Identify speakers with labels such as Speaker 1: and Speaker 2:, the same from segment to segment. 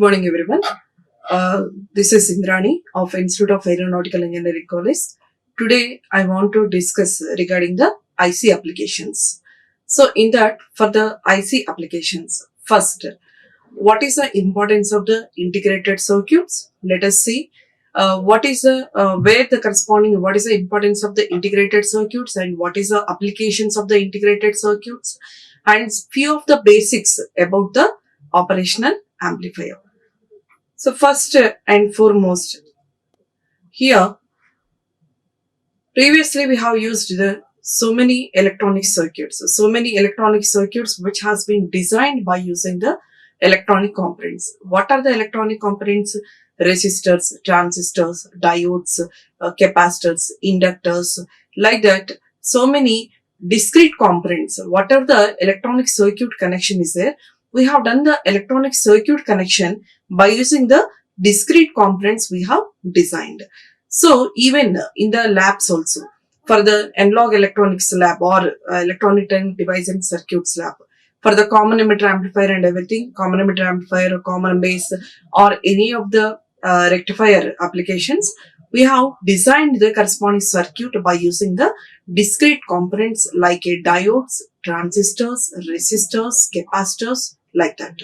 Speaker 1: morning, everyone. This is Indrani of Institute of Aeronautical Engineering College. Today, I want to discuss regarding the IC applications. So, in that, for the IC applications, first, what is the importance of the integrated circuits? Let us see what is the what is the importance of the integrated circuits and what is the applications of the integrated circuits, and few of the basics about the operational amplifier. So first and foremost, here previously we have used so many electronic circuits, which has been designed by using the electronic components. What are the electronic components? Resistors, transistors, diodes, capacitors, inductors, like that. So many discrete components. Whatever the electronic circuit connection is there, we have done the electronic circuit connection by using the discrete components we have designed. So even in the labs also, for the analog electronics lab or electronic device and circuits lab, for the common emitter amplifier and everything, common emitter amplifier or common base or any of the rectifier applications, we have designed the corresponding circuit by using the discrete components like a diodes, transistors, resistors, capacitors, like that.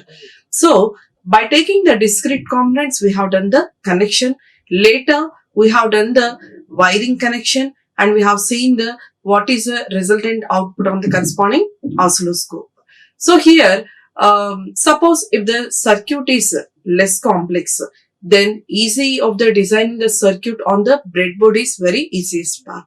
Speaker 1: So by taking the discrete components, we have done the connection. Later, we have done the wiring connection, and we have seen the what is the resultant output on the corresponding oscilloscope. So here, suppose if the circuit is less complex, then easy of the designing the circuit on the breadboard is very easiest part.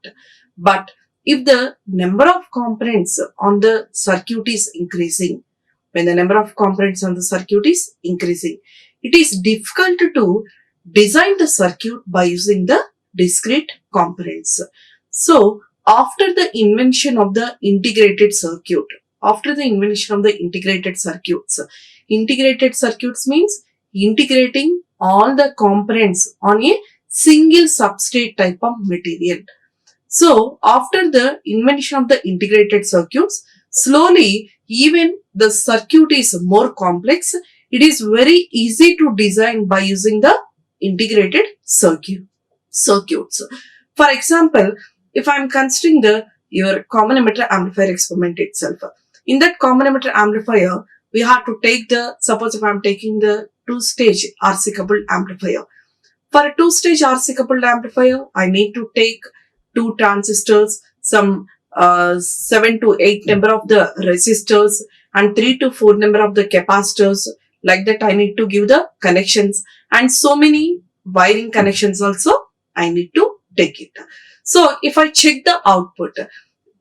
Speaker 1: But if the number of components on the circuit is increasing, when the number of components on the circuit is increasing, it is difficult to design the circuit by using the discrete components. So after the invention of the integrated circuit, integrated circuits means integrating all the components on a single substrate type of material. So after the invention of the integrated circuits, slowly even the circuit is more complex. It is very easy to design by using the integrated circuits. For example, if I am considering your common emitter amplifier experiment itself, in that common emitter amplifier, we have to take suppose if I am taking the two-stage RC coupled amplifier. For a two-stage RC coupled amplifier, I need to take two transistors, some 7 to 8 number of the resistors and 3 to 4 number of the capacitors. Like that, I need to give the connections, and so many wiring connections also I need to take it. So if I check the output,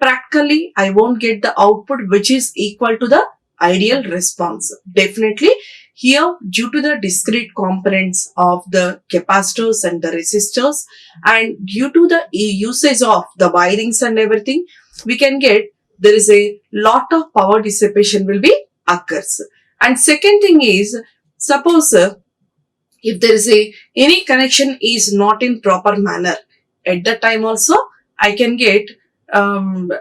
Speaker 1: practically I won't get the output which is equal to the ideal response. Definitely here, due to the discrete components of the capacitors and the resistors, and due to the usage of the wirings and everything, we can get there is a lot of power dissipation will be occurs. And second thing is, suppose if there is any connection is not in proper manner, at that time also I can get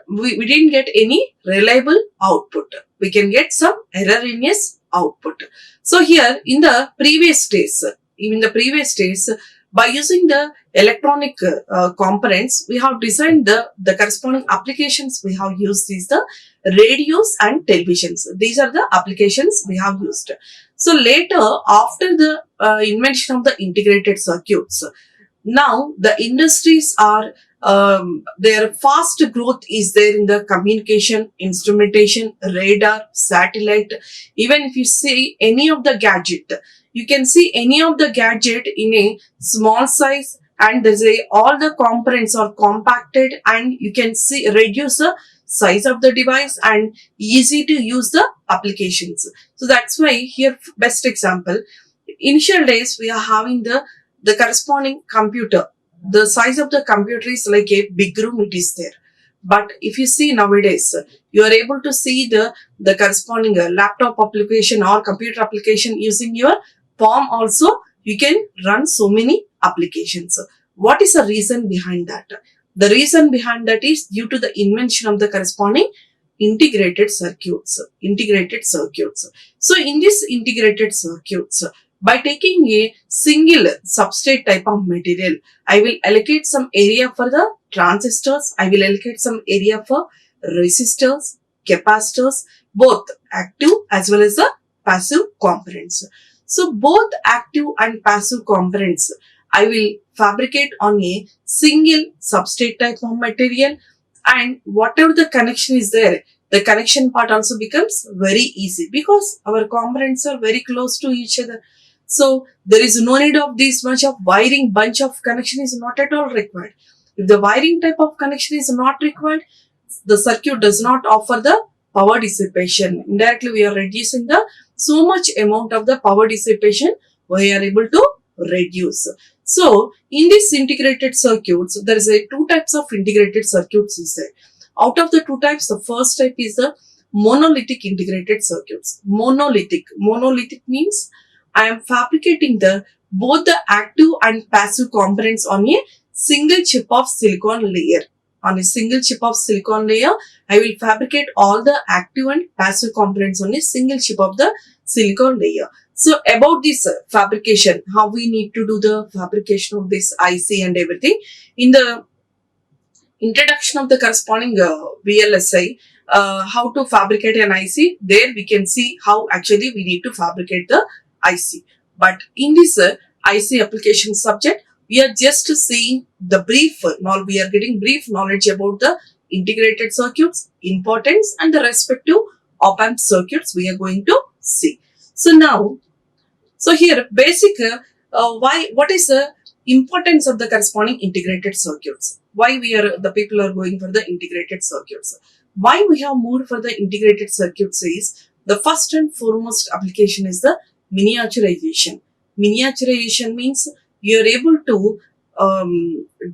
Speaker 1: we didn't get any reliable output. We can get some erroneous output. So here in the previous days, by using the electronic components, we have designed the corresponding applications we have used is the radios and televisions. These are the applications we have used. So later, after the invention of the integrated circuits, now the industries are their fast growth is there in the communication, instrumentation, radar, satellite. Even if you see any of the gadget, you can see any of the gadget in a small size, and there's all the components are compacted, and you can see reduce the size of the device and easy to use the applications. So that's why here best example, initial days we are having the corresponding computer. The size of the computer is like a big room, it is there. But if you see nowadays, you are able to see the corresponding laptop application or computer application using your palm also. You can run so many applications. What is the reason behind that? The reason behind that is due to the invention of the corresponding integrated circuits. So in this integrated circuits, By taking a single substrate type of material, I will allocate some area for the transistors, I will allocate some area for resistors, capacitors, both active as well as the passive components. So both active and passive components I will fabricate on a single substrate type of material, and whatever the connection is there, the connection part also becomes very easy because our components are very close to each other. So there is no need of this much of wiring, bunch of connection is not at all required. If the wiring type of connection is not required, the circuit does not offer the power dissipation. Indirectly, we are reducing the so much amount of the power dissipation we are able to reduce. So in this integrated circuits, there is a two types of integrated circuits is there. Out of the two types, the first type is the monolithic integrated circuits. Monolithic means I am fabricating the both the active and passive components on a single chip of silicon layer. On a single chip of silicon layer, I will fabricate all the active and passive components on a single chip of the silicon layer. So about this fabrication, how we need to do the fabrication of this IC and everything, in the introduction of the corresponding VLSI, how to fabricate an IC, there we can see how actually we need to fabricate the IC. But in this IC application subject, we are just seeing the brief, we are getting brief knowledge about the integrated circuits, importance and the respective op-amp circuits we are going to see. So here basic, what is the importance of the corresponding integrated circuits? Why the people are going for the integrated circuits? Why we have moved for the integrated circuits is the first and foremost application is the miniaturization. Miniaturization means you are able to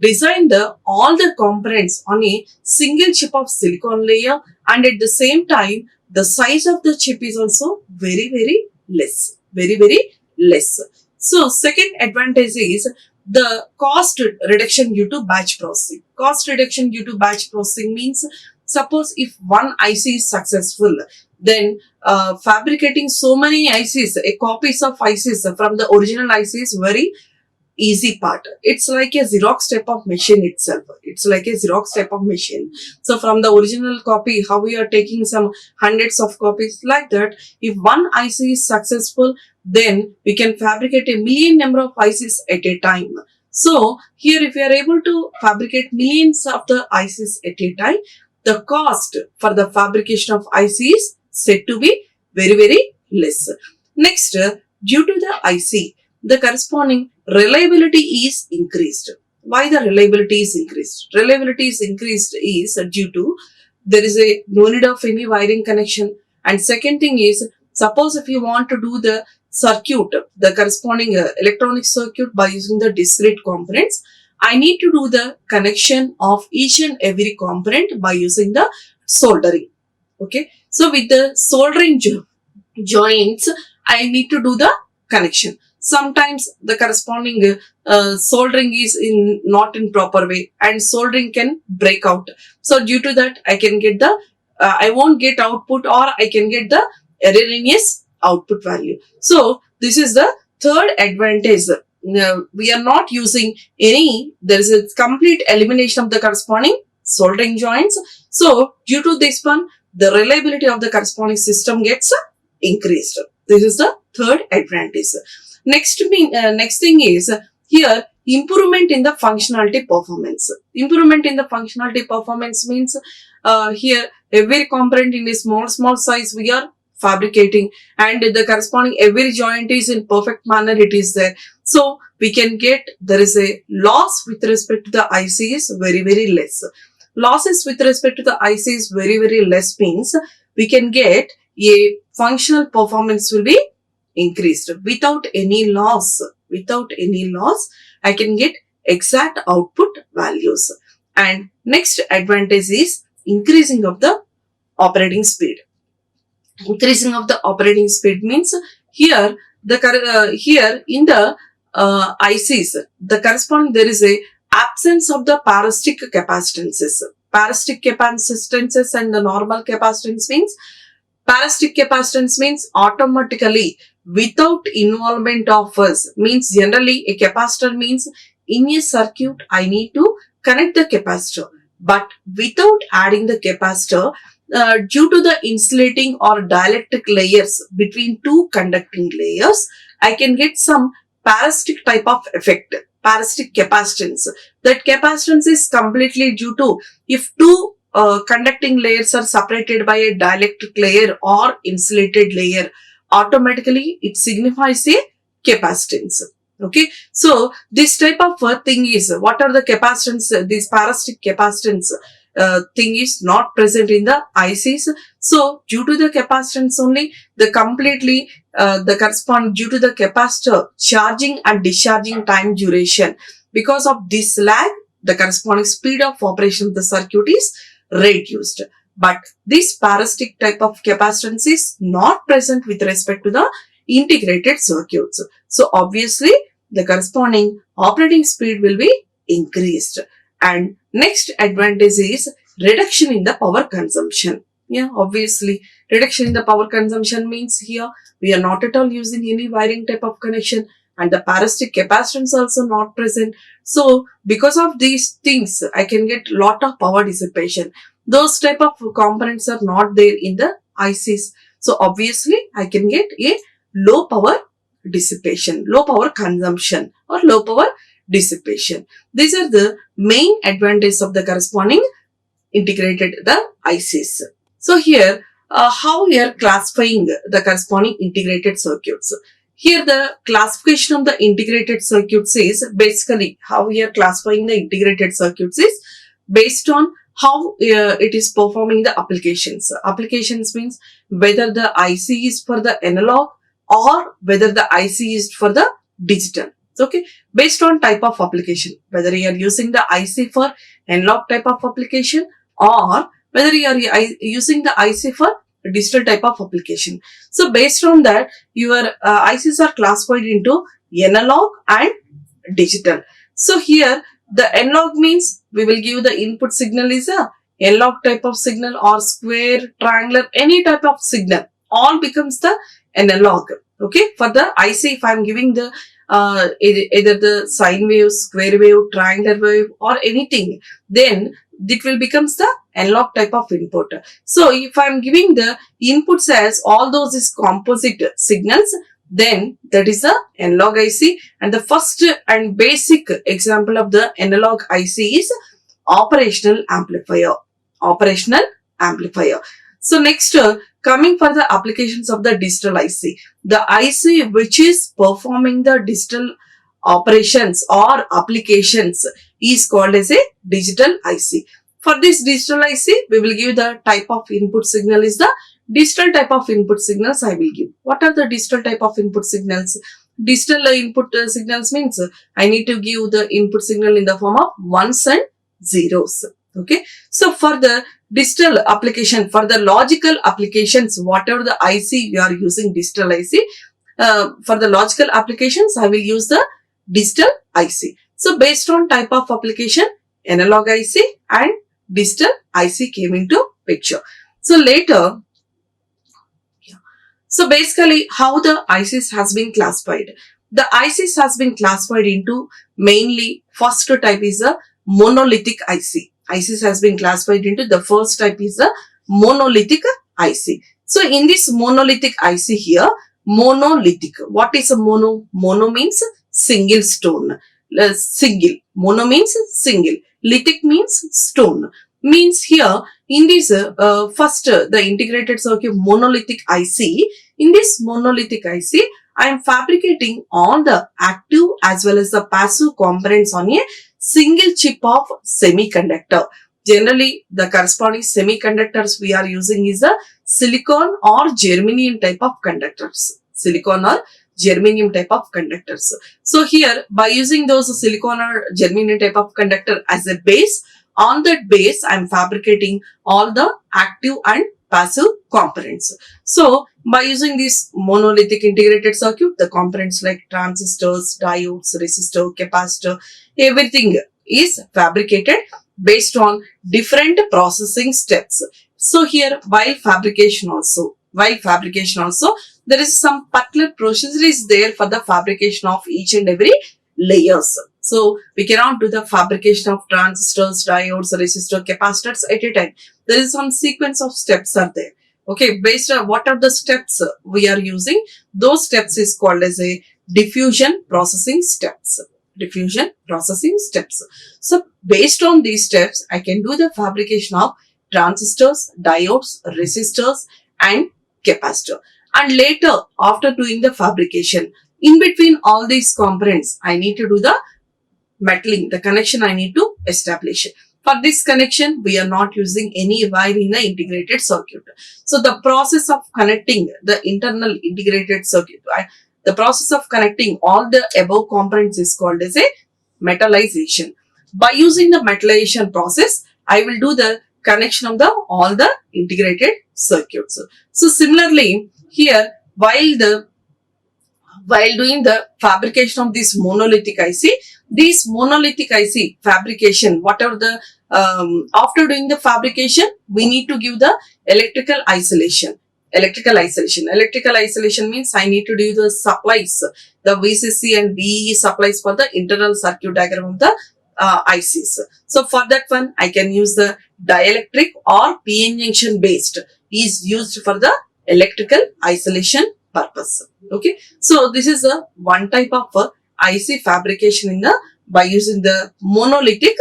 Speaker 1: design all the components on a single chip of silicon layer, and at the same time the size of the chip is also very less. So second advantage is the cost reduction due to batch processing. Cost reduction due to batch processing means, suppose if one IC is successful, then fabricating so many ICs, copies of ICs from the original IC is very easy part. It's like a Xerox type of machine itself. It's like a Xerox type of machine. So from the original copy, how we are taking some hundreds of copies like that, if one IC is successful, then we can fabricate a million number of ICs at a time. So here if we are able to fabricate millions of the ICs at a time, the cost for the fabrication of IC is said to be very less. Next, due to the IC, the corresponding reliability is increased. Why the reliability is increased? Reliability is increased is due to there is no need of any wiring connection. And second thing is, suppose if you want to do the circuit, the corresponding electronic circuit by using the discrete components, I need to do the connection of each and every component by using the soldering. Okay. So with the soldering joints, I need to do the connection. Sometimes the corresponding soldering is not in proper way, and soldering can break out. So due to that, I can get I won't get output, or I can get the erroneous output value. So this is the third advantage. We are not using there is a complete elimination of the corresponding soldering joints. So due to this one, the reliability of the corresponding system gets increased. This is the third advantage. Next thing is here improvement in the functionality performance. Improvement in the functionality performance means here every component in a small size we are fabricating, and the corresponding every joint is in perfect manner it is there. So we can get, there is a loss with respect to the IC is very less. Losses with respect to the IC is very less means we can get a functional performance will be increased without any loss. I can get exact output values. And next advantage is increasing of the operating speed. Increasing of the operating speed means here here in the ICs, the corresponding there is a absence of the parasitic capacitances. Parasitic capacitances and the normal capacitance means, parasitic capacitance means automatically without involvement of us. Means generally a capacitor means in a circuit I need to connect the capacitor, but without adding the capacitor, due to the insulating or dielectric layers between two conducting layers, I can get some parasitic type of effect, parasitic capacitance. That capacitance is completely due to if two conducting layers are separated by a dielectric layer or insulated layer, automatically it signifies a capacitance. Okay, so this type of thing is, what are the capacitance, this parasitic capacitance thing is not present in the ICs. So due to the capacitance only, the completely the correspond due to the capacitor charging and discharging time duration, because of this lag, the corresponding speed of operation of the circuit is reduced. But this parasitic type of capacitance is not present with respect to the integrated circuits. So obviously the corresponding operating speed will be increased. And next advantage is reduction in the power consumption. Yeah, obviously reduction in the power consumption means here we are not at all using any wiring type of connection, and the parasitic capacitance also not present. So because of these things, I can get lot of power dissipation. Those type of components are not there in the ICs. So obviously I can get a low power dissipation, low power consumption or low power dissipation. These are the main advantages of the corresponding integrated the ICs. So here how we are classifying the corresponding integrated circuits. Here the classification of the integrated circuits is basically how we are classifying the integrated circuits is based on how it is performing the applications. Applications means whether the IC is for the analog or whether the IC is for the digital. Okay, based on type of application, whether you are using the IC for analog type of application or whether you are using the IC for digital type of application. So based on that, your ICs are classified into analog and digital. So here the analog means we will give the input signal is a analog type of signal or square, triangular, any type of signal, all becomes the analog. Okay, for the IC, if I am giving the either the sine wave, square wave, triangular wave or anything, then it will becomes the analog type of input. So if I am giving the inputs as all those is composite signals, then that is the analog IC. And the first and basic example of the analog IC is operational amplifier. Operational amplifier. So next, coming for the applications of the digital IC. The IC which is performing the digital operations or applications is called as a digital IC. For this digital IC, we will give the type of input signal is the digital type of input signals I will give. What are the digital type of input signals? Digital input signals means I need to give the input signal in the form of ones and zeros. Okay. So for the digital application, for the logical applications, whatever the IC you are using digital IC, for the logical applications, I will use the digital IC. So based on type of application, analog IC and digital IC came into picture. So later, so basically how the ICs has been classified. The ICs has been classified into mainly first type is a monolithic IC. ICs has been classified into the first type is a monolithic IC. So in this monolithic IC here, monolithic. What is a mono? Mono means single stone. Single. Mono means single. Lithic means stone. Means here in this first the integrated circuit monolithic IC. In this monolithic IC, I am fabricating all the active as well as the passive components on a single chip of semiconductor. Generally, the corresponding semiconductors we are using is a silicon or germanium type of conductors. Silicon or germanium type of conductors. So here, by using those silicon or germanium type of conductor as a base, on that base, I am fabricating all the active and passive components. So by using this monolithic integrated circuit, the components like transistors, diodes, resistor, capacitor, everything is fabricated based on different processing steps. So here while fabrication also, While fabrication also, there is some particular procedure is there for the fabrication of each and every layers. So we cannot do the fabrication of transistors, diodes, resistors, capacitors at a time. There is some sequence of steps are there. Okay, based on what are the steps we are using, those steps is called as a diffusion processing steps. Diffusion processing steps. So based on these steps, I can do the fabrication of transistors, diodes, resistors and capacitor. And later, after doing the fabrication, in between all these components, I need to do the metaling, the connection I need to establish. For this connection, we are not using any wire in the integrated circuit. So the process of connecting the internal integrated circuit, the process of connecting all the above components is called as a metallization. By using the metallization process, I will do the connection of the all the integrated circuits. So similarly, here while doing the fabrication of this monolithic IC, this monolithic IC fabrication, whatever the after doing the fabrication, we need to give the electrical isolation. Electrical isolation means I need to do the supplies, the VCC and VE supplies for the internal circuit diagram of the ICs. So for that one, I can use the dielectric or PN junction based is used for the electrical isolation purpose. Okay, so this is a one type of IC fabrication in the by using the monolithic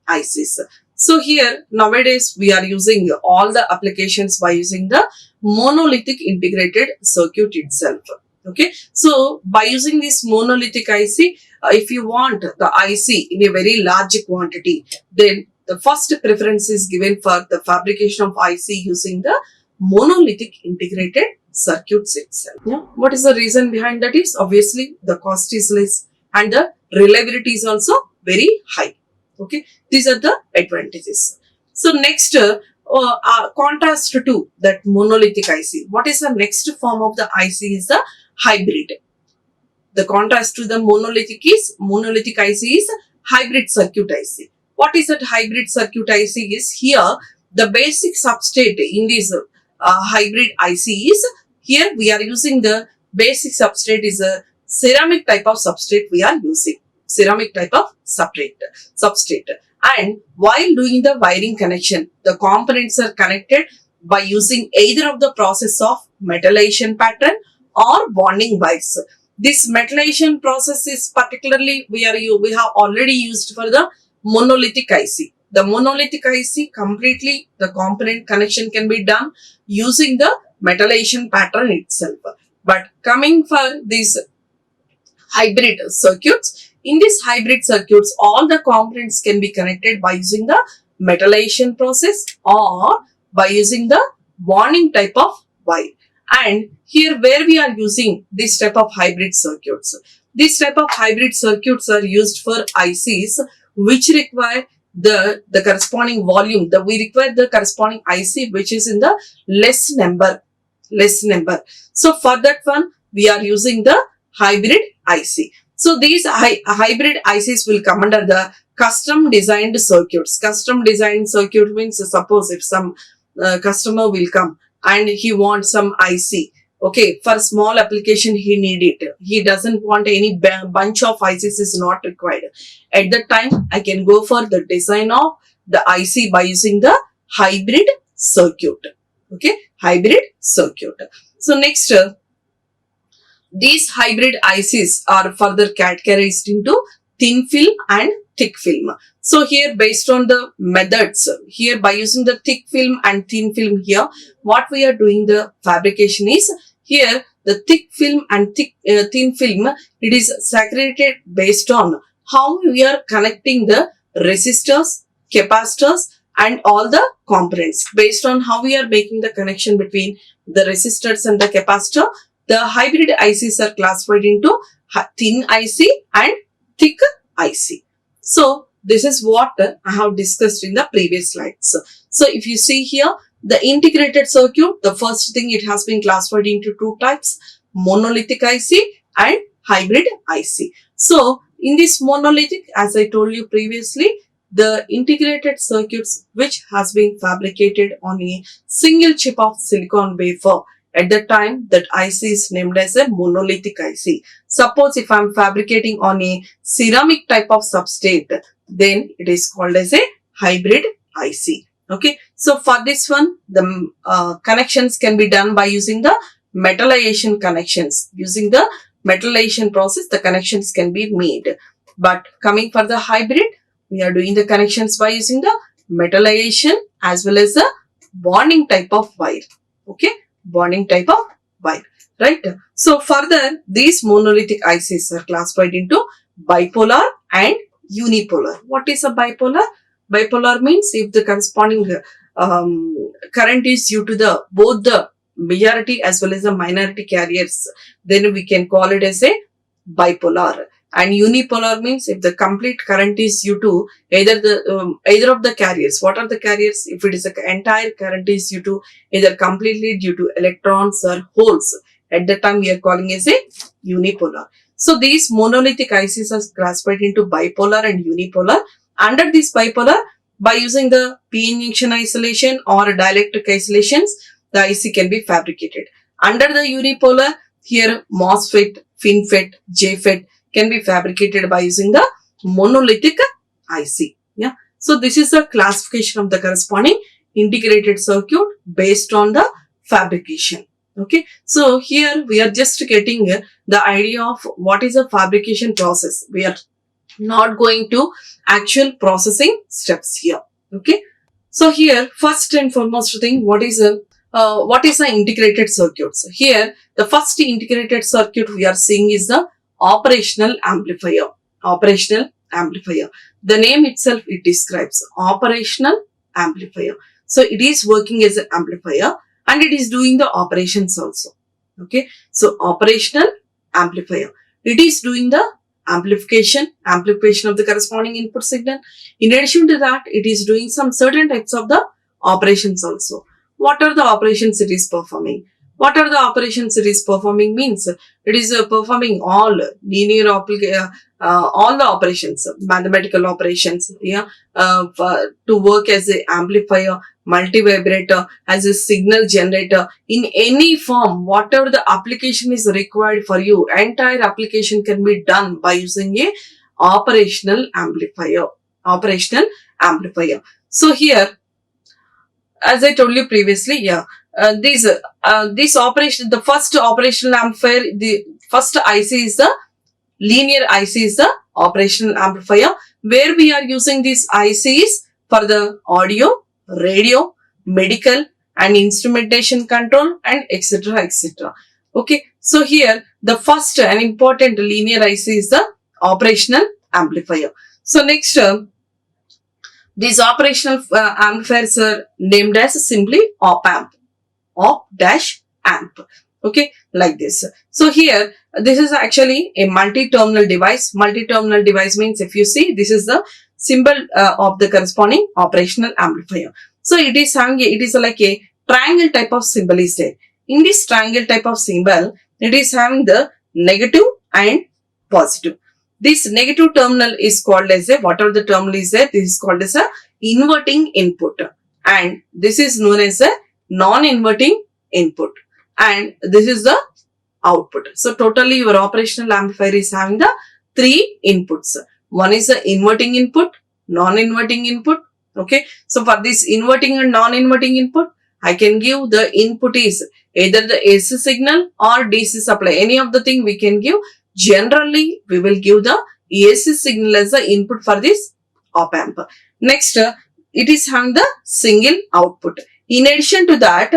Speaker 1: ICs. So here nowadays we are using all the applications by using the monolithic integrated circuit itself. Okay, so by using this monolithic IC, if you want the IC in a very large quantity, then the first preference is given for the fabrication of IC using the monolithic integrated circuits itself. Yeah. What is the reason behind that is obviously the cost is less and the reliability is also very high. Okay, these are the advantages. So next, contrast to that monolithic IC, what is the next form of the IC is the hybrid. The contrast to the monolithic IC is hybrid circuit IC. What is that hybrid circuit IC is here the basic substrate in this hybrid IC is here we are using the basic substrate is a ceramic type of substrate we are using. Ceramic type of substrate. And while doing the wiring connection, the components are connected by using either of the process of metallization pattern or bonding wires. This metallization process is particularly we have already used for the monolithic IC. The monolithic IC completely the component connection can be done using the metallization pattern itself. But coming for these hybrid circuits, in these hybrid circuits, all the components can be connected by using the metallization process or by using the bonding type of wire. And here where we are using this type of hybrid circuits. This type of hybrid circuits are used for ICs which require the corresponding volume. We require the corresponding IC which is in the less number. So for that one, we are using the hybrid IC. So these hybrid ICs will come under the custom designed circuits. Custom designed circuit means suppose if some customer will come and he wants some IC. Okay, for small application he need it. He doesn't want any bunch of ICs is not required. At that time, I can go for the design of the IC by using the hybrid circuit. Okay, hybrid circuit. So next, these hybrid ICs are further categorized into thin film and thick film. So here based on the methods, here by using the thick film and thin film here, what we are doing the fabrication is, here the thick film and thin film, it is segregated based on how we are connecting the resistors, capacitors and all the components. Based on how we are making the connection between the resistors and the capacitor, the hybrid ICs are classified into thin IC and thick IC. So this is what I have discussed in the previous slides. So if you see here, the integrated circuit, the first thing it has been classified into two types, monolithic IC and hybrid IC. So in this monolithic, as I told you previously, the integrated circuits which has been fabricated on a single chip of silicon wafer At the time, that IC is named as a monolithic IC. Suppose if I am fabricating on a ceramic type of substrate, then it is called as a hybrid IC. Okay, so for this one, the connections can be done by using the metallization connections. Using the metallization process, the connections can be made. But coming for the hybrid, we are doing the connections by using the metallization as well as the bonding type of wire. Okay, bonding type of wire, right? So further, these monolithic ICs are classified into bipolar and unipolar. What is a bipolar? Bipolar means if the corresponding current is due to the both the majority as well as the minority carriers, then we can call it as a bipolar. And unipolar means if the complete current is due to either of the carriers. What are the carriers? If it is the entire current is due to either completely due to electrons or holes, at that time we are calling as a unipolar. So these monolithic ICs are classified into bipolar and unipolar. Under this bipolar, by using the p-n junction isolation or dielectric isolations, the IC can be fabricated. Under the unipolar, here MOSFET, FinFET, JFET can be fabricated by using the monolithic IC. Yeah. So this is the classification of the corresponding integrated circuit based on the fabrication. Okay. So here we are just getting the idea of what is a fabrication process. We are not going to actual processing steps here. Okay. So here, first and foremost thing, what is an integrated circuit? So here, the first integrated circuit we are seeing is the operational amplifier. Operational amplifier. The name itself, it describes operational amplifier. So it is working as an amplifier and it is doing the operations also. Okay. So operational amplifier. It is doing the amplification of the corresponding input signal. In addition to that, it is doing some certain types of the operations also. What are the operations it is performing? What are the operations it is performing means it is performing all linear all the operations, mathematical operations, yeah, to work as a amplifier, multivibrator, as a signal generator, in any form, whatever the application is required for you, entire application can be done by using a operational amplifier. Operational amplifier. So here, as I told you previously, yeah, this operation, the first operational amplifier, the first IC is the linear IC is the operational amplifier, where we are using these ICs for the audio, radio, medical and instrumentation control and etc. etc. Okay, so here the first and important linear IC is the operational amplifier. So next, these operational amplifiers are named as simply op-amp. Op-amp. Okay, like this. So here, this is actually a multi-terminal device. Multi-terminal device means if you see, this is the symbol of the corresponding operational amplifier. So it is having it is like a triangle type of symbol is there. In this triangle type of symbol, it is having the negative and positive. This negative terminal is called as a, whatever the terminal is there, this is called as a inverting input. And this is known as a non-inverting input. And this is the output. So totally your operational amplifier is having the three inputs. One is the inverting input, non-inverting input. Okay. So for this inverting and non-inverting input, I can give the input is either the AC signal or DC supply. Any of the thing we can give. Generally, we will give the AC signal as the input for this op-amp. Next, it is having the single output. In addition to that,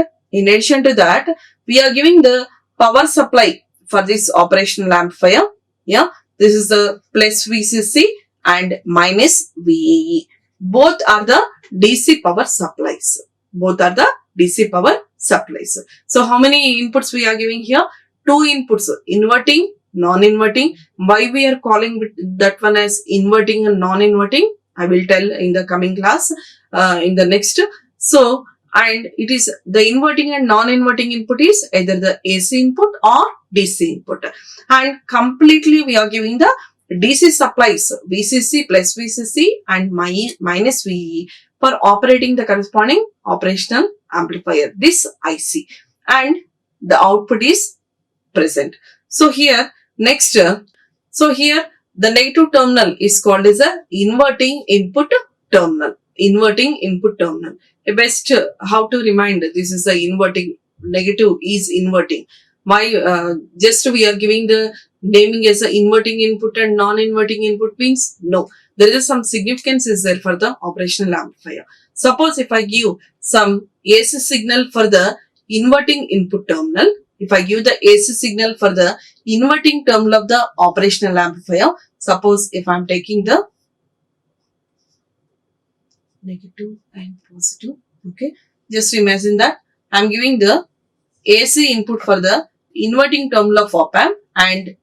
Speaker 1: we are giving the power supply for this operational amplifier. Yeah, this is the plus VCC and minus VAE. Both are the DC power supplies. Both are the DC power supplies. So how many inputs we are giving here? Two inputs, inverting, non-inverting. Why we are calling that one as inverting and non-inverting, I will tell in the coming class, in the next. So, and it is the inverting and non-inverting input is either the AC input or DC input. And completely we are giving the DC supplies, VCC plus VCC and minus VE for operating the corresponding operational amplifier, this IC. And the output is present. So here next, so here the negative terminal is called as a inverting input terminal. Inverting input terminal. Best how to remind, this is the inverting, negative is inverting. Why? Just we are giving the naming as a inverting input and non-inverting input means no. There is some significance is there for the operational amplifier. Suppose if I give some AC signal for the inverting input terminal, if I give the AC signal for the inverting terminal of the operational amplifier, suppose if I am taking the negative and positive, okay, just imagine that I am giving the AC input for the inverting terminal of op amp and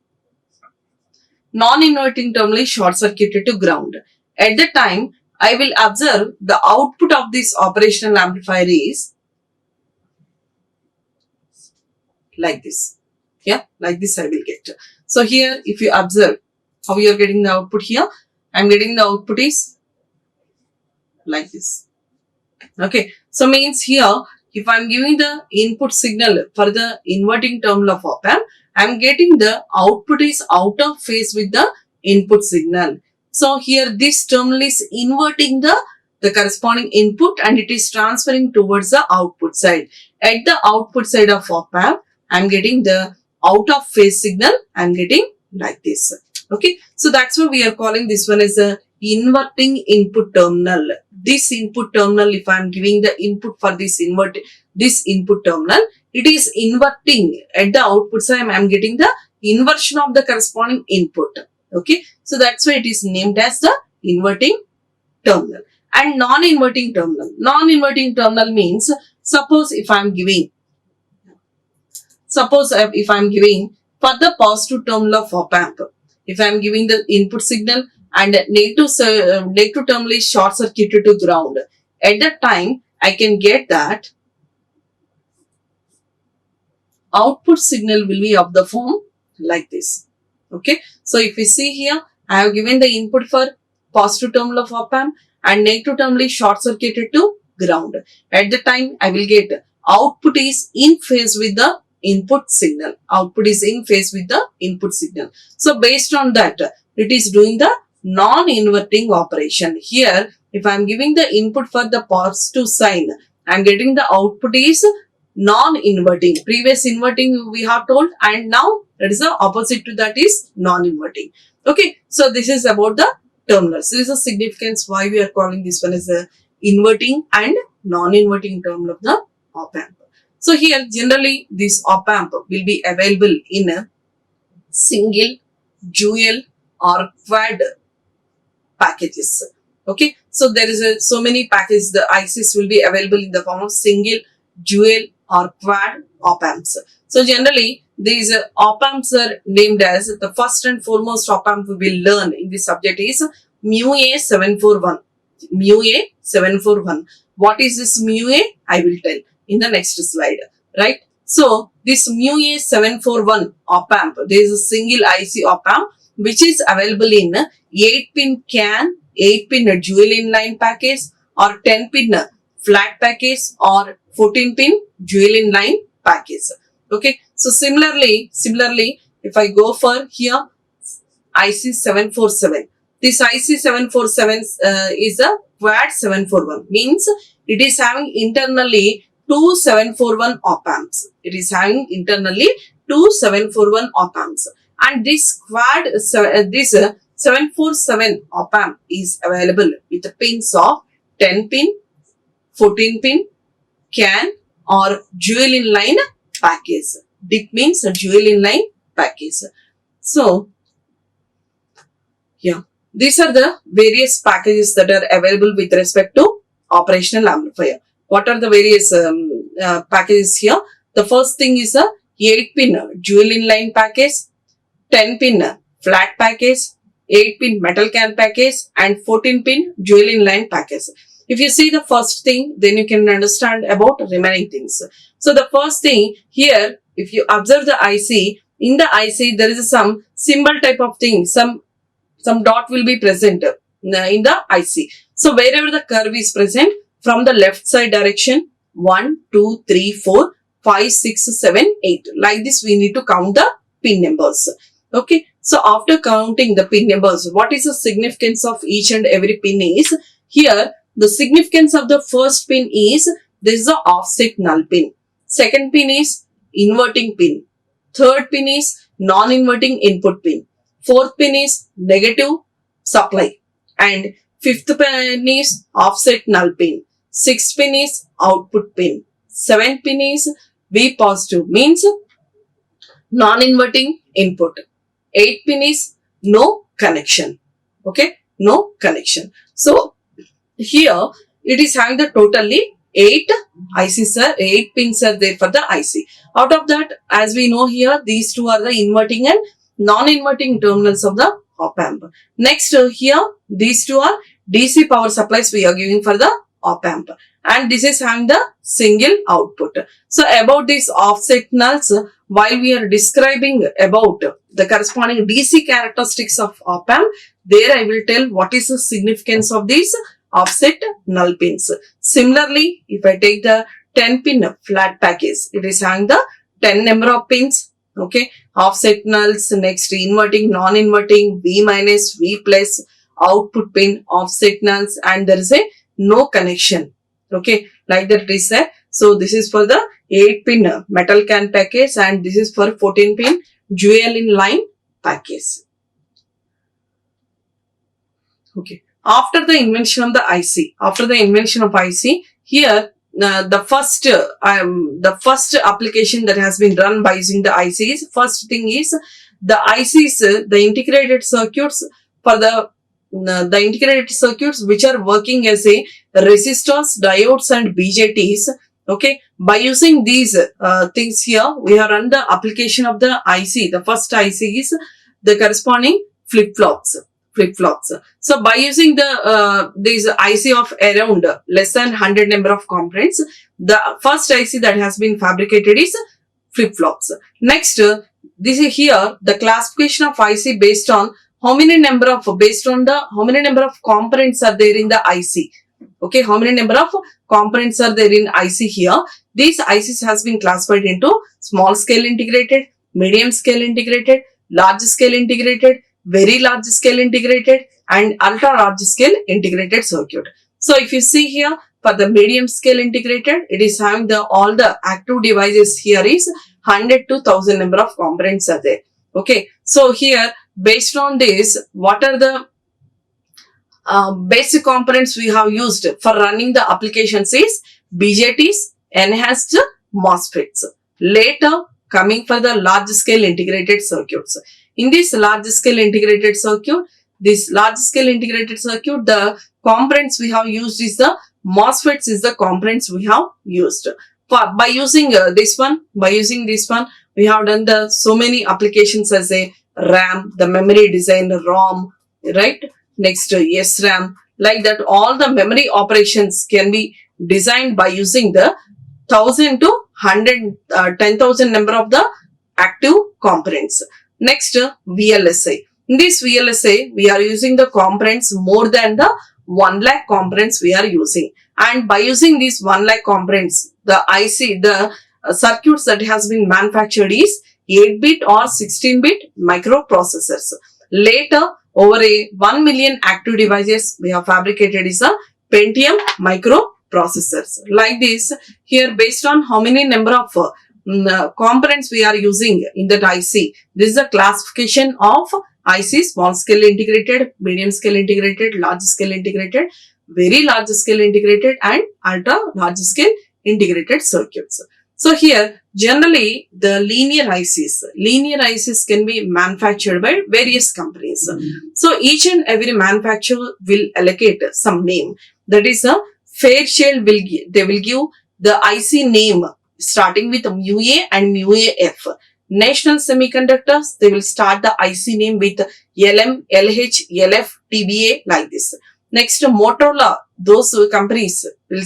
Speaker 1: non-inverting terminal is short circuited to ground. At the time, I will observe the output of this operational amplifier is like this. Yeah, like this I will get. So here, if you observe how you are getting the output here, I am getting the output is like this. Okay, so means here, if I am giving the input signal for the inverting terminal of op amp, I am getting the output is out of phase with the input signal. So here this terminal is inverting the corresponding input and it is transferring towards the output side. At the output side of op amp, I am getting the out of phase signal. I am getting like this. Okay, so that's why we are calling this one as a inverting input terminal. This input terminal, if I am giving the input for this input terminal, it is inverting. At the output side, I am getting the inversion of the corresponding input. Okay, so that's why it is named as the inverting terminal. And non-inverting terminal. Non-inverting terminal means, suppose if I am giving for the positive terminal of op amp, if I am giving the input signal and negative terminal is short circuited to ground, at that time I can get that output signal will be of the form like this. Okay, so if we see here, I have given the input for positive terminal of op amp and negative terminal is short circuited to ground. At the time I will get output is in phase with the input signal. Output is in phase with the input signal. So based on that, it is doing the non-inverting operation. Here, if I am giving the input for the positive sign, I am getting the output is non-inverting. Previous inverting we have told, and now that is the opposite to that is non-inverting. Okay, so this is about the terminals. This is a significance why we are calling this one as the inverting and non-inverting terminal of the op amp. So here generally this op amp will be available in a single, dual or quad packages. Okay, so there is so many packages. The ICs will be available in the form of single, dual or quad op amps. So generally these op amps are named as, the first and foremost op amp we will learn in this subject is MU-A741. MU-A741. What is this MU-A? I will tell in the next slide, right? So this MU-A741 op amp, there is a single IC op amp which is available in 8-pin CAN, 8-pin dual inline package or 10-pin flat package or 14-pin dual inline package. Okay, so similarly, if I go for here IC747, this IC747 is a quad 741, means it is having internally two 741 op amps. It is having internally two 741 op amps, and this quad this 747 op amp is available with the pins of 10-pin, 14-pin, CAN or dual inline package. DIP means a dual inline package. So yeah, these are the various packages that are available with respect to operational amplifier. What are the various packages here? The first thing is a 8-pin dual inline package, 10-pin flat package, 8-pin metal can package and 14-pin dual inline package. If you see the first thing, then you can understand about remaining things. So the first thing here, if you observe the IC, in the IC there is some symbol type of thing, some dot will be present in the IC. So wherever the curve is present, from the left side direction 1, 2, 3, 4, 5, 6, 7, 8. Like this, we need to count the pin numbers. Okay. So after counting the pin numbers, what is the significance of each and every pin is? Here, the significance of the first pin is, this is the offset null pin. Second pin is inverting pin. Third pin is non-inverting input pin. Fourth pin is negative supply. And fifth pin is offset null pin. Sixth pin is output pin. Seventh pin is V positive, means non-inverting input. Eighth pin is no connection. Okay, no connection. So here it is having the totally 8 ICs, 8 pins are there for the IC. Out of that, as we know here, these two are the inverting and non-inverting terminals of the op-amp. Next, here, these two are DC power supplies we are giving for the op-amp. And this is having the single output. So, about these offset nulls, while we are describing about the corresponding DC characteristics of op-amp, there I will tell what is the significance of these offset null pins. Similarly, if I take the 10 pin flat package, it is having the 10 number of pins. Okay, offset nulls, next inverting, non-inverting, V minus, V plus, output pin, offset nulls, and there is a no connection. Okay, like that it is there. So this is for the 8 pin metal can package, and this is for 14 pin dual in line package. Okay. After the invention of the IC, here the first application that has been run by using the ICs, first thing is the ICs, the integrated circuits for the integrated circuits which are working as a resistors, diodes and BJTs. Okay, by using these things here, we have run the application of the IC. The first IC is the corresponding flip-flops. So by using the these IC of around less than 100 number of components, the first IC that has been fabricated is flip-flops. Next, this is here the classification of IC based on how many number of components are there in the IC. Okay, how many number of components are there in IC here? These ICs has been classified into small scale integrated, medium scale integrated, large scale integrated, very large scale integrated, and ultra large scale integrated circuit. So if you see here, for the medium scale integrated, it is having all the active devices here is 100 to 1000 number of components are there. Okay, so here based on this, what are the basic components we have used for running the applications is BJTs, enhanced MOSFETs. Later coming for the large scale integrated circuits. In this large scale integrated circuit, the components we have used is the MOSFETs is the components we have used. By using this one, we have done the so many applications as a RAM, the memory design, ROM, right? Next, SRAM, like that. All the memory operations can be designed by using the 1000 to 10,000 number of the active components. Next, VLSI. In this VLSI, we are using the components more than the 1 lakh components we are using. And by using these 1 lakh components, the IC, the circuits that has been manufactured is 8-bit or 16-bit microprocessors. Later, over a 1 million active devices we have fabricated is a Pentium microprocessors. Like this, here based on how many number of components we are using in that IC. This is the classification of IC: small scale integrated, medium scale integrated, large scale integrated, very large scale integrated, and ultra large scale integrated circuits. So here generally the linear ICs can be manufactured by various companies. So each and every manufacturer will allocate some name. That is a Fairchild they will give the IC name starting with MUA and MUAF. National Semiconductors, they will start the IC name with LM, LH, LF, TBA, like this. Next, Motorola, those companies will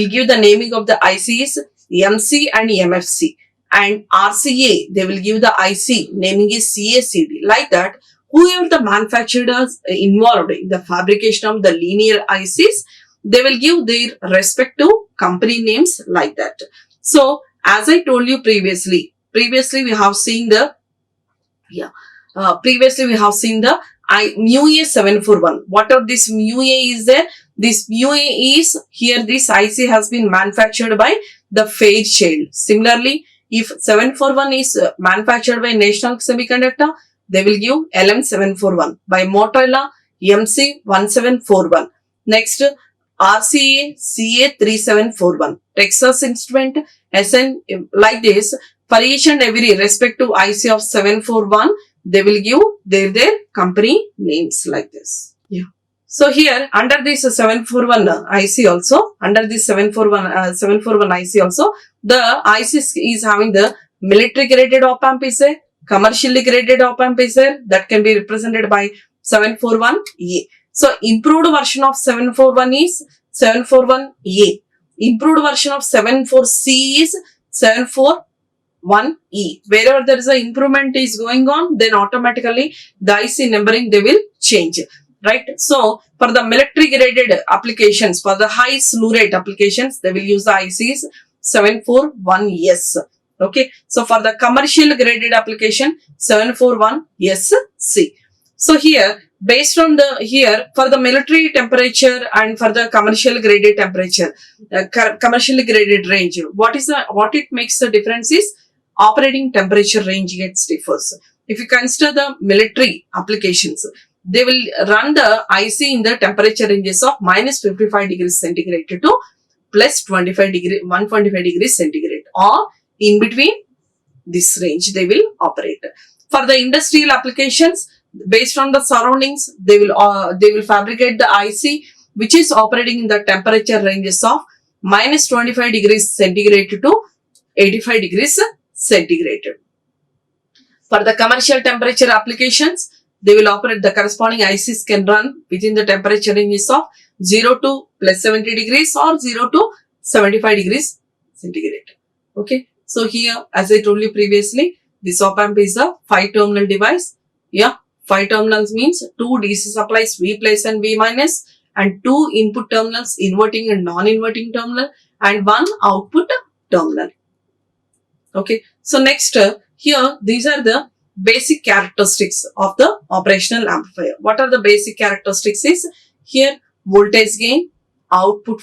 Speaker 1: give the naming of the ICs MC and MFC. And RCA, they will give the IC naming is CACD. Like that, whoever the manufacturers involved in the fabrication of the linear ICs, they will give their respective company names like that. So, As I told you previously we have seen the previously we have seen the mu A 741. What are this mu A is there? This mu A is here, this IC has been manufactured by the Fairchild. Similarly, if 741 is manufactured by National Semiconductor, they will give LM741. By Motorola, MC1741. Next, RCA CA3741. Texas Instrument, SN, like this. For each and every respective IC of 741, they will give their company names like this. Yeah. So here under this 741 IC also, under this 741 IC also, the IC is having the military graded op amp is there, commercially graded op amp is there, that can be represented by 741A. So improved version of 741 is 741A. Improved version of 74C is 741E. Wherever there is an improvement is going on, then automatically the IC numbering they will change. Right? So for the military graded applications, for the high slew rate applications, they will use the ICs 741S. Okay. So for the commercial graded application, 741SC. So here, based on the here for the military temperature and for the commercial graded temperature, commercially graded range, what it makes the difference is operating temperature range gets differs. If you consider the military applications, they will run the IC in the temperature ranges of minus 55 degrees centigrade to plus 125 degrees centigrade, or in between this range they will operate. For the industrial applications, based on the surroundings, they will fabricate the IC which is operating in the temperature ranges of minus 25 degrees centigrade to 85 degrees centigrade. For the commercial temperature applications, they will operate the corresponding ICs can run within the temperature ranges of 0 to plus 70 degrees or 0 to 75 degrees centigrade. Okay. So here, as I told you previously, this op amp is a 5-terminal device. Yeah. 5 terminals means 2 DC supplies V plus and V minus, and 2 input terminals, inverting and non-inverting terminal, and 1 output terminal. Okay. So next, here these are the basic characteristics of the operational amplifier. What are the basic characteristics is here voltage gain, output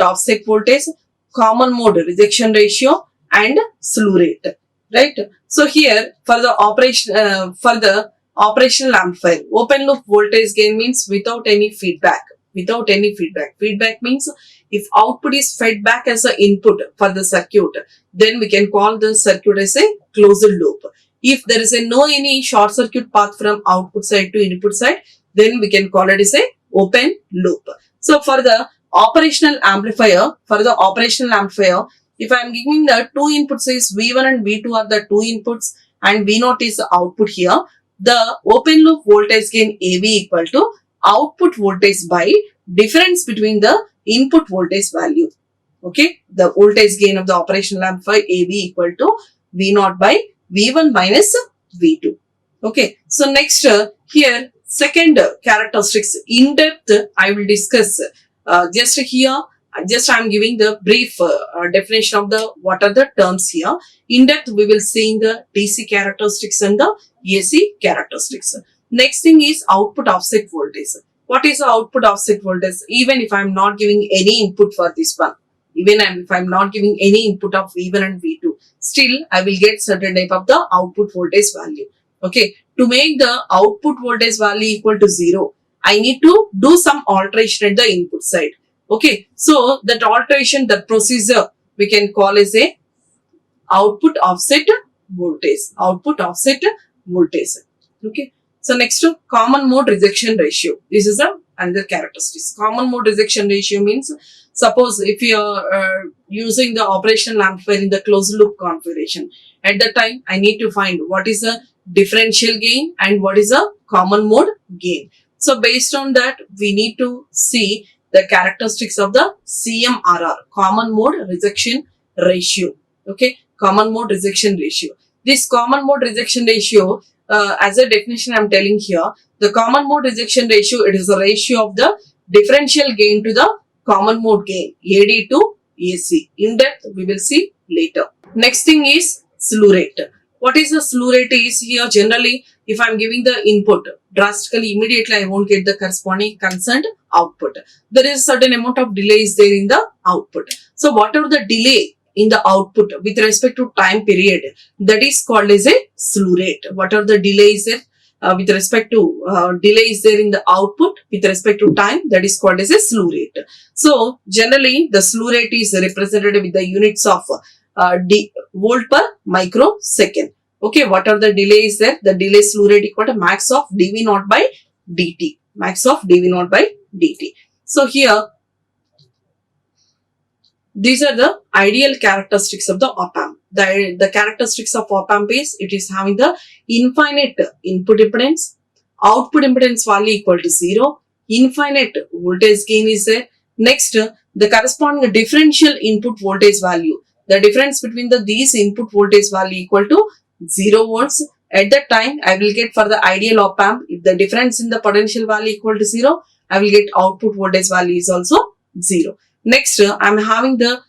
Speaker 1: offset voltage, common mode rejection ratio, and slew rate. Right. So here for the operational amplifier, open loop voltage gain means without any feedback. Feedback means if output is fed back as an input for the circuit, then we can call the circuit as a closed loop. If there is no any short circuit path from output side to input side, then we can call it as a open loop. So for the operational amplifier, if I am giving the 2 inputs is V1 and V2 are the 2 inputs and V0 is the output here, the open loop voltage gain AV equal to output voltage by difference between the input voltage value. Okay, the voltage gain of the operational amplifier AV equal to V0 by V1 minus V2. Okay, so next here second characteristics in depth I will discuss just here. Just I am giving the brief definition of the what are the terms here. In depth we will see in the DC characteristics and the AC characteristics. Next thing is output offset voltage. What is the output offset voltage? Even if I am not giving any input for this one, if I am not giving any input of V1 and V2, still I will get certain type of the output voltage value. Okay, to make the output voltage value equal to 0, I need to do some alteration at the input side. Okay, so that alteration, that procedure we can call as a output offset voltage. Okay, so next to common mode rejection ratio. This is another characteristics. Common mode rejection ratio means, suppose if you are using the operational amplifier in the closed loop configuration, at that time I need to find what is the differential gain and what is the common mode gain. So based on that, we need to see the characteristics of the CMRR, common mode rejection ratio. Okay, common mode rejection ratio. This common mode rejection ratio, as a definition I am telling here, the common mode rejection ratio, it is the ratio of the differential gain to the common mode gain, AD to AC. In depth we will see later. Next thing is slew rate. What is the slew rate is here generally if I am giving the input drastically immediately I won't get the corresponding concerned output. There is certain amount of delay is there in the output. So whatever the delay in the output with respect to time period, that is called as a slew rate. Whatever the delay is there with respect to delay is there in the output with respect to time, that is called as a slew rate. So generally the slew rate is represented with the units of volt per microsecond. Okay, whatever the delay is there, the delay slew rate equal to max of dv naught by dt. Max of dv naught by dt. So here, these are the ideal characteristics of the op-amp. The characteristics of op-amp is it is having the infinite input impedance, output impedance value equal to 0, infinite voltage gain is there. Next, the corresponding differential input voltage value. The difference between these input voltage value equal to 0 volts. At that time, I will get for the ideal op-amp, if the difference in the potential value equal to 0, I will get output voltage value is also 0. Next, I am having the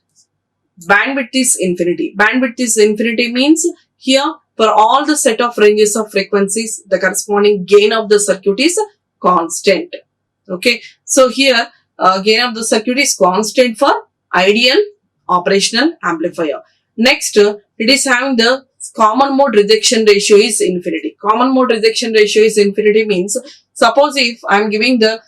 Speaker 1: bandwidth is infinity. Bandwidth is infinity means here for all the set of ranges of frequencies, the corresponding gain of the circuit is constant. Okay, so here gain of the circuit is constant for ideal operational amplifier. Next, it is having the common mode rejection ratio is infinity. Common mode rejection ratio is infinity means suppose if I am giving the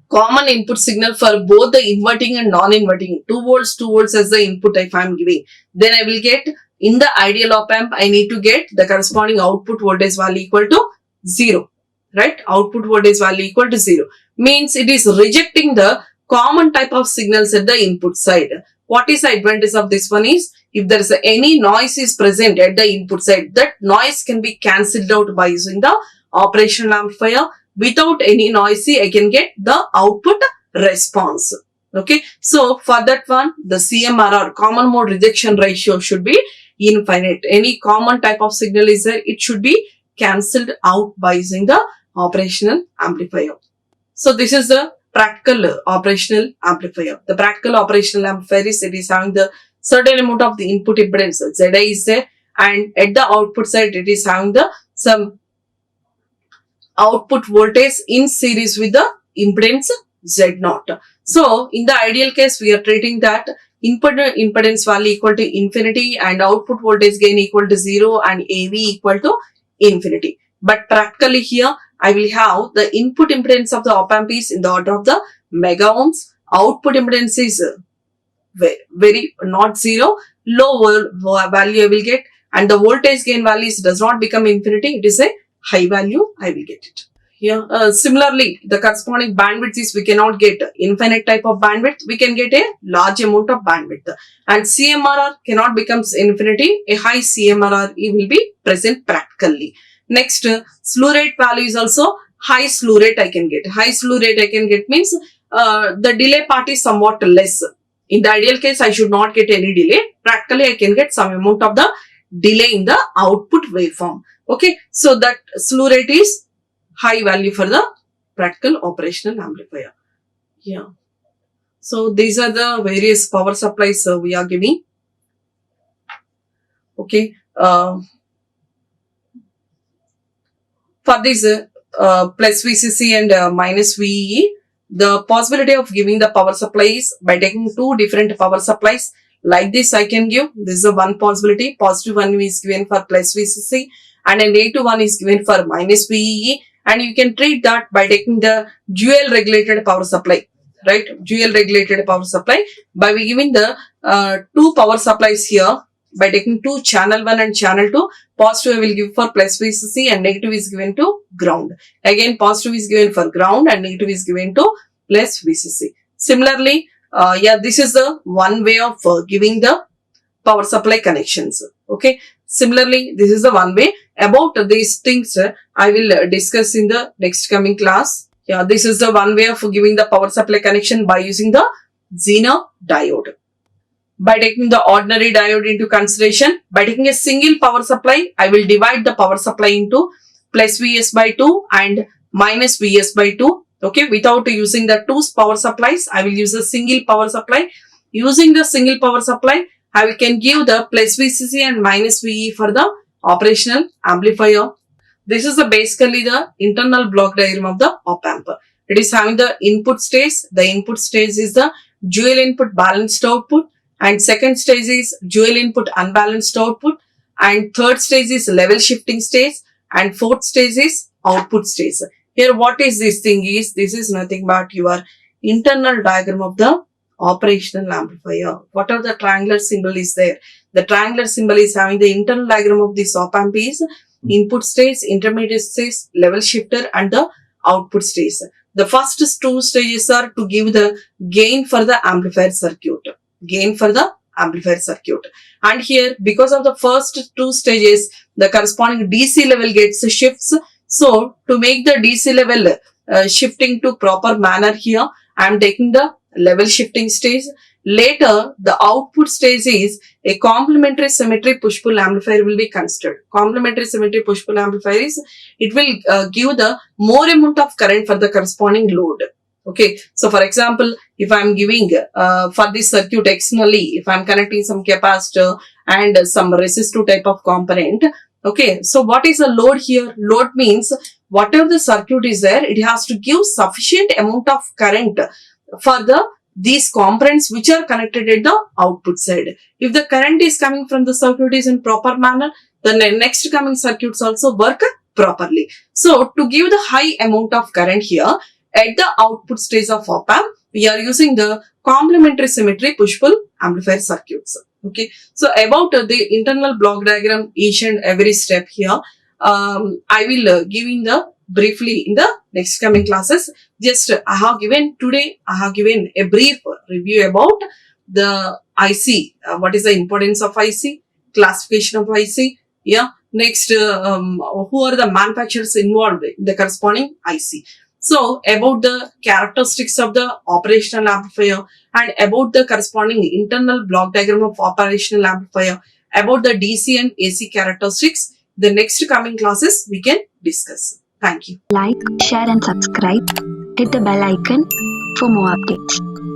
Speaker 1: common input signal for both the inverting and non-inverting 2 volts as the input if I am giving, then I will get in the ideal op-amp I need to get the corresponding output voltage value equal to 0, right? Output voltage value equal to 0 means it is rejecting the common type of signals at the input side. What is the advantage of this one is if there is any noise is present at the input side, that noise can be cancelled out by using the operational amplifier. Without any noisy, I can get the output response. Okay, so for that one, the CMRR, common mode rejection ratio, should be infinite. Any common type of signal is there, it should be cancelled out by using the operational amplifier. So this is the practical operational amplifier. The practical operational amplifier is it is having the certain amount of the input impedance Zi is there, and at the output side it is having the some output voltage in series with the impedance Z0. So in the ideal case we are treating that input impedance value equal to infinity and output voltage gain equal to 0 and AV equal to infinity. But practically here I will have the input impedance of the op-amp is in the order of the mega ohms. Output impedance is very not 0, low value I will get, and the voltage gain values does not become infinity, it is a high value I will get it. Here similarly the corresponding bandwidth is we cannot get infinite type of bandwidth, we can get a large amount of bandwidth, and CMRR cannot becomes infinity, a high CMRR will be present practically. Next, slew rate value is also high slew rate I can get. High slew rate I can get means the delay part is somewhat less. In the ideal case I should not get any delay, practically I can get some amount of the delay in the output waveform. Okay, so that slew rate is high value for the practical operational amplifier. Yeah. So these are the various power supplies we are giving. Okay. For this plus VCC and minus VEE, the possibility of giving the power supplies by taking two different power supplies like this I can give. This is a one possibility. Positive one is given for plus VCC and a negative one is given for minus VEE, and you can treat that by taking the dual regulated power supply, right? Dual regulated power supply by giving the two power supplies here. By taking two channel 1 and channel 2, positive I will give for plus VCC and negative is given to ground. Again positive is given for ground and negative is given to plus VCC. Similarly, yeah, this is the one way of giving the power supply connections. Okay. Similarly, this is the one way. About these things I will discuss in the next coming class. Yeah, this is the one way of giving the power supply connection by using the Zener diode. By taking the ordinary diode into consideration, by taking a single power supply, I will divide the power supply into plus Vs by 2 and minus Vs by 2. Okay, without using the two power supplies, I will use a single power supply. Using the single power supply, we can give the plus VCC and minus VE for the operational amplifier. This is basically the internal block diagram of the op-amp. It is having the input stage. The input stage is the dual input balanced output, and second stage is dual input unbalanced output, and third stage is level shifting stage, and fourth stage is output stage. Here what is this thing is, this is nothing but your internal diagram of the operational amplifier. What are the triangular symbol is there? The triangular symbol is having the internal diagram of this op-amp is input stage, intermediate stage, level shifter, and the output stage. The first two stages are to give the gain for the amplifier circuit. Gain for the amplifier circuit. And here, because of the first two stages, the corresponding DC level gets shifts. So, to make the DC level shifting to proper manner here, I am taking the level shifting stage. Later, the output stage is a complementary symmetry push-pull amplifier will be considered. Complementary symmetry push-pull amplifier is, it will give the more amount of current for the corresponding load. Okay, so for example, if I am giving for this circuit externally, if I am connecting some capacitor and some resistive type of component, okay, so what is the load here? Load means whatever the circuit is there, it has to give sufficient amount of current for these components which are connected at the output side. If the current is coming from the circuit is in proper manner, the next coming circuits also work properly. So, to give the high amount of current here at the output stage of op-amp, we are using the complementary symmetry push-pull amplifier circuits. Okay, so about the internal block diagram, each and every step here, I will give in the briefly in the next coming classes. Just I have given a brief review about the IC, what is the importance of IC, classification of IC, yeah, next who are the manufacturers involved in the corresponding IC. So about the characteristics of the operational amplifier and about the corresponding internal block diagram of operational amplifier, about the DC and AC characteristics, the next coming classes we can discuss. Thank you.
Speaker 2: Like, share and subscribe. Hit the bell icon for more updates.